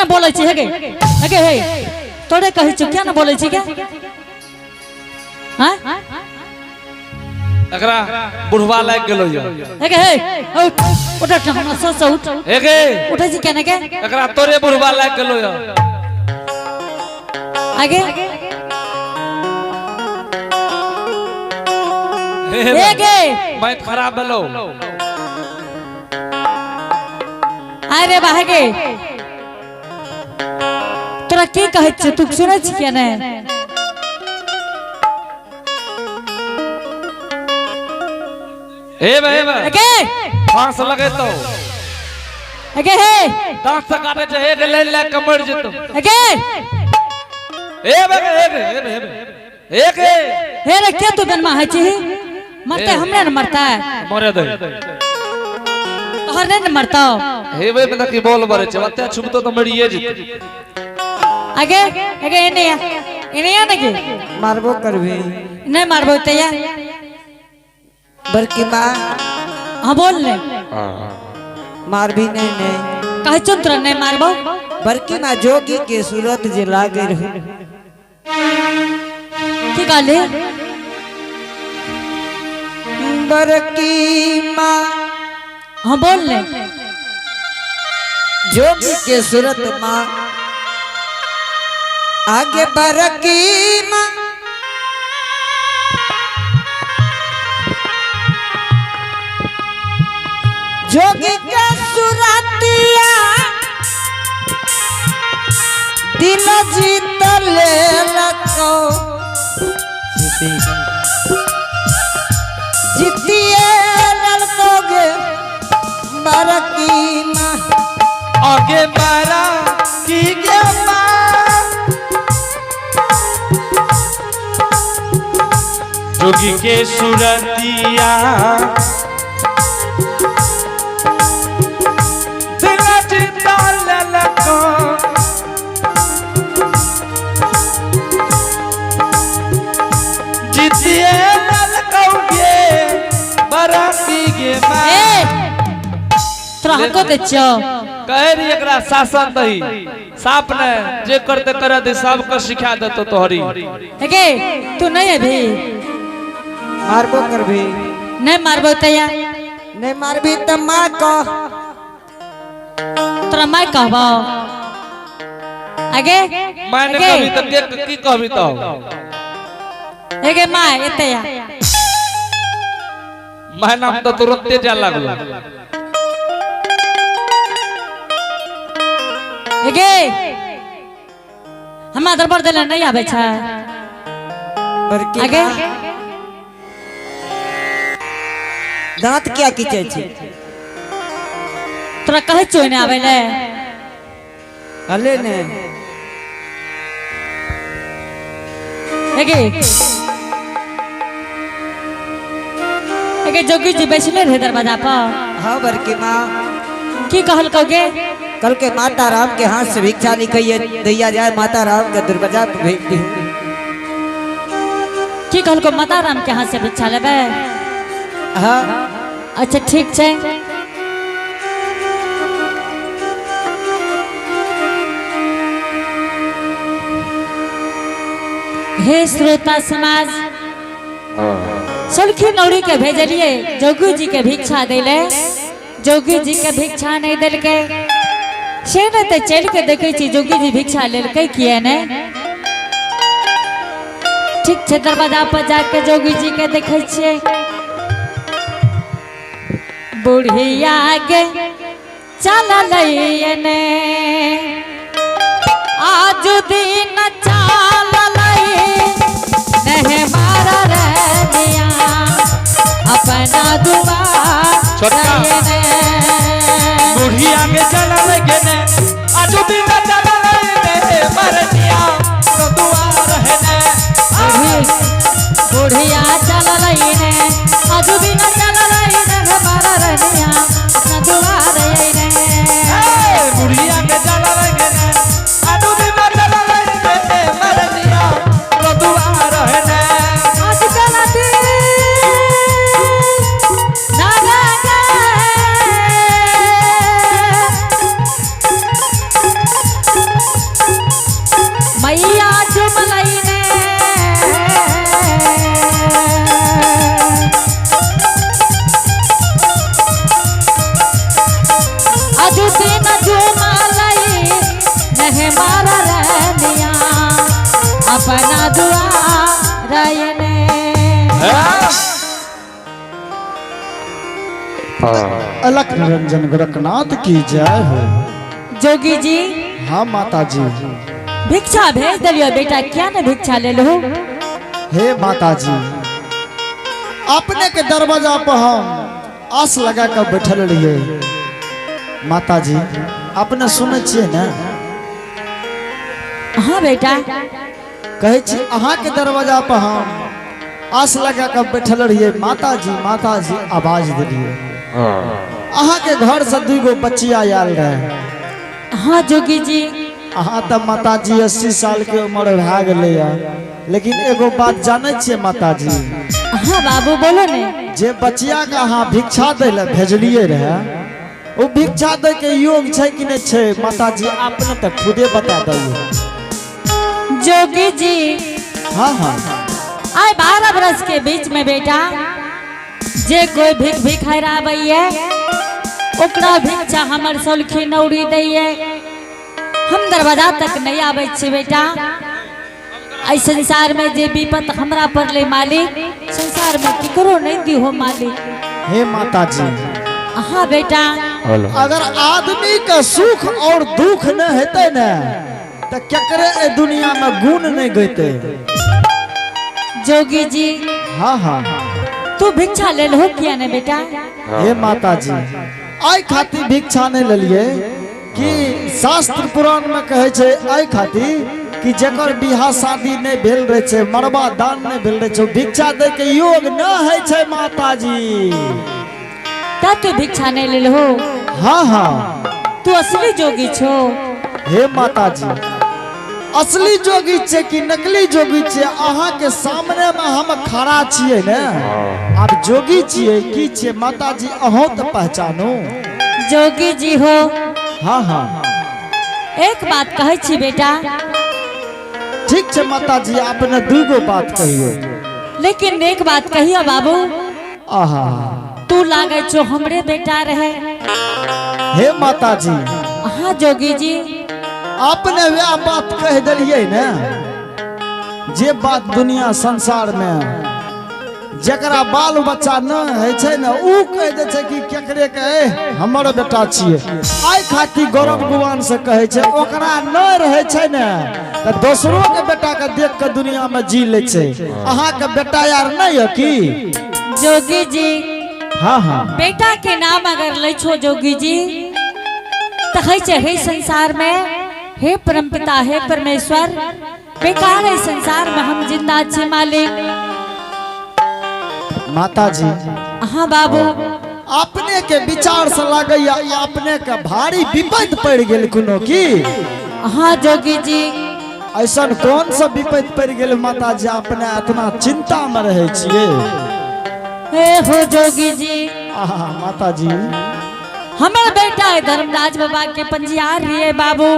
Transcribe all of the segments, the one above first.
ना बोले छी हेगे हेगे हे तोरे कहि छु क्या ना बोले छी क्या हां एकरा बुढ़वा लाग गेलो यो हेगे हे उठ हमरा सस उठ हेगे उठै छी केने के एकरा तोरे बुढ़वा लाग गेलो यो आगे हेगे मैं खराब भेलो अरे बाहेगे तोरा की कहै छ तू सुनै छी क्या ने हे भाई हेगे फांस लगे तो हेगे हे दांत से काटे छ एक ले ले कमर जतो हेगे हे भाई एक हे रे के तू गनमा है छी मरते हमने न मरता है मरे दे तोहर ने मरता हे भाई बता की बोल बरे छ मते छुबतो तो मरिए जते आगे आगे इने या नगे मारबो करबे नहीं मारबो तैया बड़की माँ हां बोल ले मार भी नहीं कहे चंद्र नहीं मारबो बड़की माँ जोगी के सूरत जे लागे रहे की गाले बड़की माँ हां बोल ले जोगी के सूरत माँ आगे बड़की माँ जोगी के सूरतिया दिल जीत ले लको जीतिए ललकोगे बड़की माँ आगे मारा की गे मां जोगी के सुरतिया दिल जीता ललको जीतिए ललकोगे बराती गे मां तोरा हको दे छो कहे रही एकरा शासन दही साप ने जे करते करे दे सब को सिखा देतो तोहरी हेगे तू नहीं है भी मारबो करबे नहीं मारबो तैया नहीं मारबी त माँ को तोरा मैं कहबो आगे मैंने कभी तक के की कहबी तो हेगे मां एतैया मैं नाम तो तुरंत जा लागलो हेगे हमरा दरबार देले नहीं आवे छ बड़की आगे माँ दांत क्या कीचे छे तोरा कहे छो ने आवे ले हले ने हेगे हेगे जोगी जी बैठले रहे दरवाजा पर हाँ बड़की माँ की कहल कहोगे कल के माता राम के हाथ से भिक्षा निकलिए दैया जाए माता राम के दरवाजा पे भेज दी की कहल को माता राम के हाथ से भिक्षा लेबे हाँ अच्छा ठीक छै हे श्रोता समाज सलखी नौरी के भेजलिए जोगी जी के भिक्षा देले जोगी जी के भिक्षा नहीं देलके से न ते चल के देखे छी जोगी जी भिक्षा लेलके किए ने ठीक छै दरवाजा पर जाके जोगी जी के देखे छिए बुढ़िया के चल लइने आज दिन चल लई नहीं मारा रनिया अपना दुआर छोटका बुढ़िया के चला लगे ने आज दिन चला लगे मरनिया तो दुआ रहने बुढ़िया चल लइने आज दिन चल लई नहीं मारा रनिया अपना दुआर रहने बुढ़िया के चला लगे ने आज दिन चला लगे अलख निरंजन गोरखनाथ की जय हो। जोगी जी हाँ माता जी। भिक्षा भेज दिलियो बेटा, क्या ने भिक्षा ले लो। हे माता जी, अपने के दरवाजा पर हम आस लगा कर बैठल रहिए। माता जी अपने सुने छिए ना, हाँ बेटा, कहे छी अहाँ के दरवाजा पर हम आस लगा कर बैठल रहिए। माता जी आवाज दिलिए। अहाँ के घर से 2 गो बच्चिया आयल रहे। हाँ जोगी जी, अहाँ तो माता जी 80 साल के उम्र भए गेले या, लेकिन एगो बात जाने छिए माता जी, हाँ बाबू बोलो ने। जे बच्चिया के अहाँ भिक्षा दे ले भेजलिए रहे, वो भिक्षा दे के योग छै कि नहीं छै माता जी, आपने तो खुदे बता दिए। जोगी जी हाँ हाँ, आय 12 बरस के बीच में बेटा जे कोई भिख हराबैये ओकरा भिक्षा हमर सौलखी नौरी दैये। हम दरवाजा तक नहीं आबै छी बेटा। आई संसार में जे विपत हमरा पर ले मालिक, संसार में केकरो नहीं दी हो मालिक। हे माता जी, हाँ बेटा, अगर आदमी का सुख और दुख न हेते न तो केकरे ए दुनिया में गुण नहीं गईते। जोगी जी हाँ हाँ, तू भिक्षा ले लो किया ने बेटा। हे माता जी, आई खातिर भिक्षा नहीं लेलिए कि शास्त्र पुराण में कहे छे आई खातिर कि जेकर बियाह शादी नहीं भेल रहे छे, मरबा दान नहीं भेल रहे छे, भिक्षा दे के योग न है छे माता जी। तब तू भिक्षा नहीं ले लो। हाँ हाँ, तू असली जोगी छो। हे माता जी, असली जोगी छे कि नकली जोगी छे, अहाँ के सामने में हम खड़ा छिए ने। आप जोगी छिए की छे माता जी, अहों तो पहचानो। जोगी जी हो। हाँ हाँ, एक बात कहे छी बेटा। ठीक छे माता जी, आपने 2 गो बात कहियो। लेकिन एक बात कहियो बाबू, आहा, तू लागे छो हमरे बेटा रहे। हे माता जी, हाँ जोगी जी, आपने वह बात कह दिलिए ना, जे बात दुनिया संसार में जकरा बाल बच्चा न है छे ना, ऊ कह दे छे कि केकरे के हमर बेटा छिए। आई खातिर गौरव गुमान से कहे छे, ओकरा न रहे छे ना तो दोसरों के बेटा के देख के दुनिया में जी ले छे। अहाँ के बेटा यार नहीं है की जोगी जी। हाँ हाँ, बेटा के नाम अगर ले छो जोगी जी तो है छे हे संसार में, हे परमपिता, हे परमेश्वर, बेकार है संसार में हम जिंदा छे मालिक। माता जी, हाँ बाबू, अपने के विचार से लगे अपने के भारी विपद पड़ गेल कोनो की। हाँ जोगी जी, ऐसा कौन सा विपद पड़ गेल माता जी, अपने इतना चिंता में रहे छिए। हे हो जोगी जी। आहा माता जी, हमारा बेटा है धर्मराज बाबा के पंजियार रही बाबू।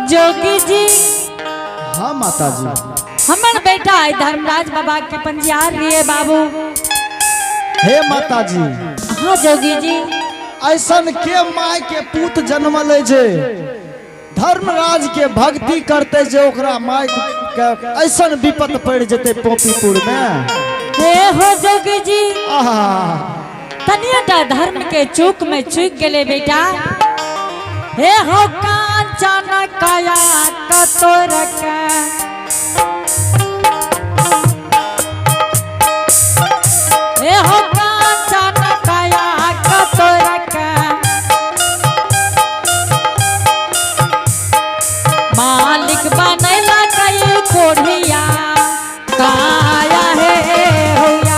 जोगी जी, हाँ माता जी, हमारा बेटा है धर्मराज बाबा के पंजियार रही बाबू। हे माता जी, हाँ जोगी जी, ऐसा के माय के पूत जन्मले जे धर्मराज के भक्ति करते जे ओकरा माय के ऐसा विपत पड़ जते पोपीपुर में। हे हो जोगी जी, आहा, तनियाटा धर्म के चूक में चूक गेले बेटा। हे हो कांचन काया कतोर के, हे हो कांचन काया कतोर के, मालिक बनैला कई कोढ़िया काया हे होया।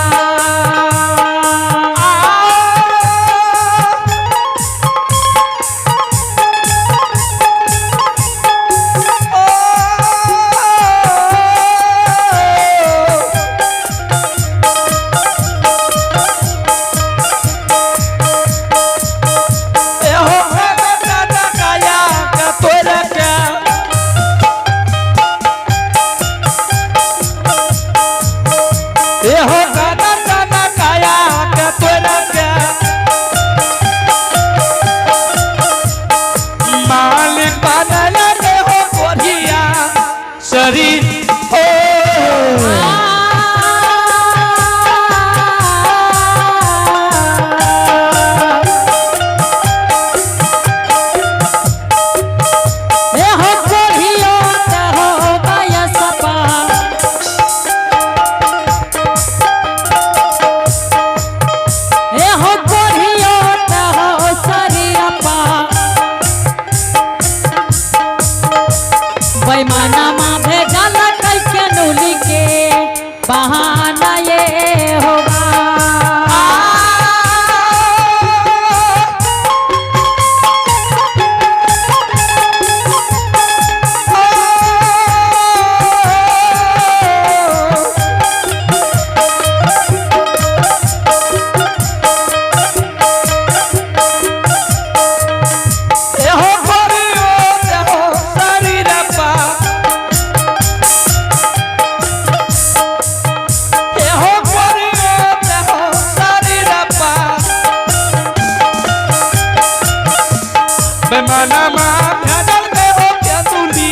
मनमा भजल में हो क्या तुली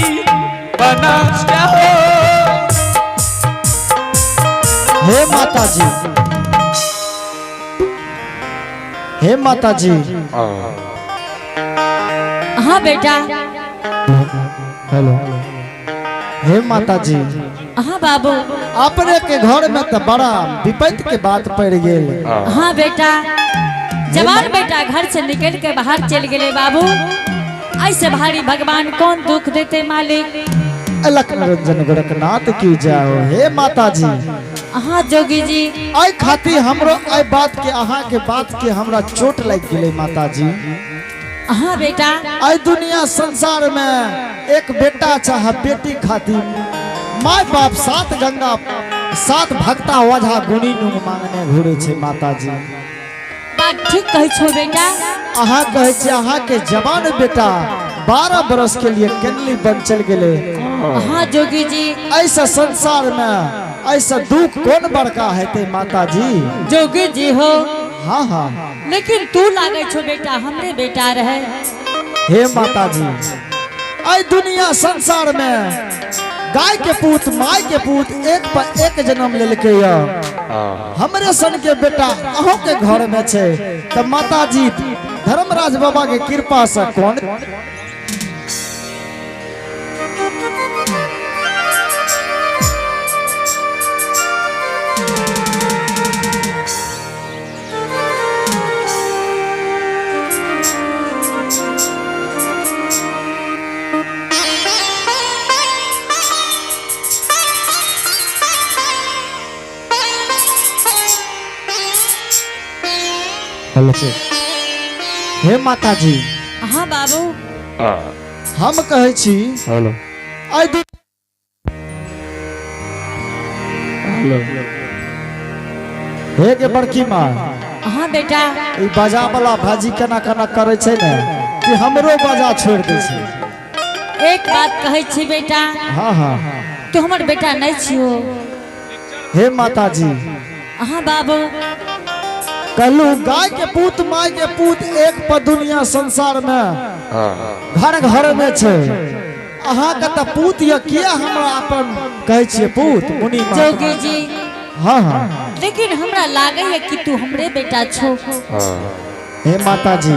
बना क्या हो। हे माता जी, हे माता जी। हाँ बेटा। हेलो। हे माता जी, हाँ बाबू। अपने के घर में तो बड़ा विपत्ति के बात पड़ गई। हाँ बेटा, जवान बेटा घर से निकल के बाहर चल गए बाबू। ऐसे भारी भगवान कौन दुख देते मालिक। अलख निरंजन गोरखनाथ की जाओ। हे माता जी। हाँ जोगी जी। आई खाती हमरो आई बात के अहाँ के बात के हमरा चोट लग गई माता जी। हाँ बेटा। आई दुनिया संसार में एक बेटा चाहे बेटी खाती माँ बाप सात गंगा सात भक्ता वजह गुणी नुंग मांगने घूरे छे माता जी। बात ठीक कहे छो बेटा। अहाँ कहे छे अहाँ के जवान बेटा 12 बरस के लिए केनली बन चल गए। हाँ जोगी जी। ऐसा संसार में ऐसा दुख कौन बड़का है ते माता जी। जोगी जी हो। हाँ हाँ। लेकिन तू लागे छो बेटा हमरे बेटा रहे। हे माता जी, आई दुनिया संसार में गाय के पूत माय के पूत एक पर एक जन्म ले लेके हमरे सन के बेटा अहों के घर में छे। तो माता जी धर्मराज बाबा के कृपा से कौन हे माता जी। हाँ बाबू। हम कहे छी हेलो आई हे के बड़की माँ। हाँ बेटा। ई बाजा वाला भाजी केना केना करे छे ने कि हमरो बाजा छोड़ दे छे। एक बात कहे छी बेटा। हाँ हाँ। तू हमर बेटा नहीं छियो। हे माता जी। हाँ बाबू। कहलू गाय के पूत माय के पूत एक पर दुनिया संसार में घर घर में छे। अहाँ के त पूत या किया हमरा अपन कहे छिए पूत मुनि जोगी जी। हाँ हाँ। लेकिन हमरा लागे है कि तू हमरे बेटा छो। हे माता जी,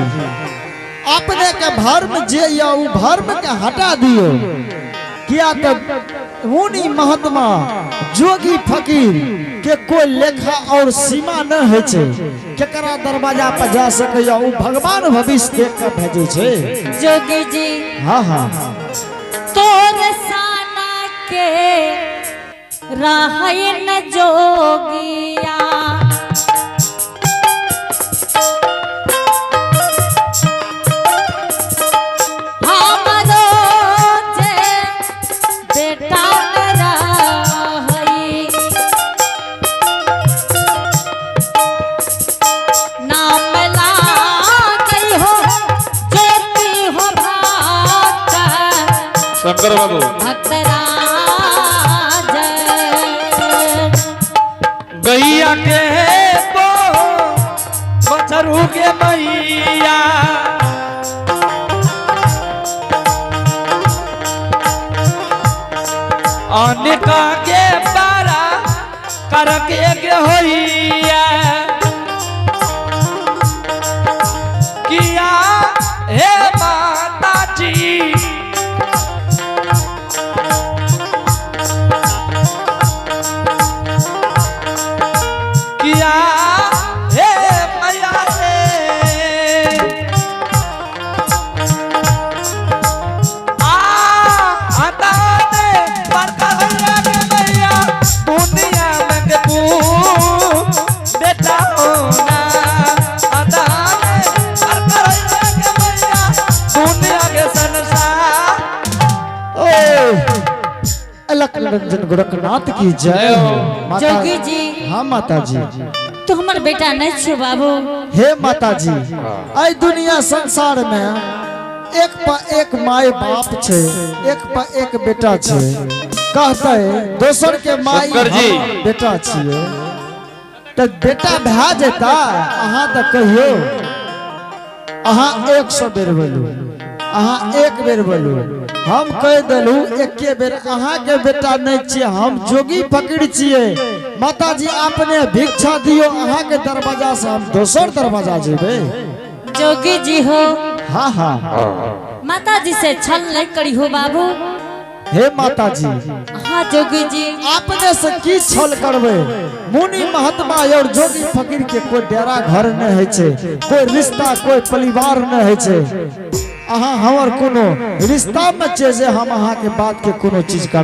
अपने के धर्म जे या उ धर्म के हटा दियो। किया तो मुनि महात्मा जोगी फकीर के कोई लेखा और सीमा न है छे। केकरा दरवाजा पर जा सके या उ भगवान भविष्य देख के भेजे छे। जोगी जी। हाँ हाँ। तोर साना के राहय न जोगिया। हमरो जे बेटा न रहई। नाम लागई हो ज्योति हो भक्त शंकर बाबू भक्तराज। गैया के बो बछरू के मैया अनेका के पारा करके के होइया किया हे माता जी। किया हे मैया रे आता ने बड़का भैया के मैया दुनिया में के तू बेटा होना। आता ने बड़का भैया के मैया दुनिया के संसार। अलख निरंजन गोरखनाथ की जय हो। माता जोगी जी। हाँ माता जी। तू हमर बेटा नहीं छो बाबू। हे माता जी, आई दुनिया संसार में एक पर एक माय बाप छे, एक पर एक बेटा छे। कहते दोसर के माय बेटा छिए तो बेटा भा जेता। अहाँ तो कहियो अहाँ 100 बेर बोलू अहाँ एक बेर बोलू हम कह देलू एके बेर अहाँ के बेटा नहीं छिए हम जोगी फकीर छिए माता जी आपने भिक्षा दियो अहाँ के दरवाजा से हम दोसर दरवाजा जेबे जोगी जी हो हाँ हाँ माता जी से छल नहीं करी हो बाबू। हे माता जी हाँ जोगी जी आपने से की छल करबे मुनि महात्मा और जोगी फकीर के कोई डेरा घर नहीं है छे कोई रिश्ता कोई परिवार नहीं है छे अहाँ हमर कोनो रिश्ता में छे जे हम अहाँ के बात के कोनो चीज कर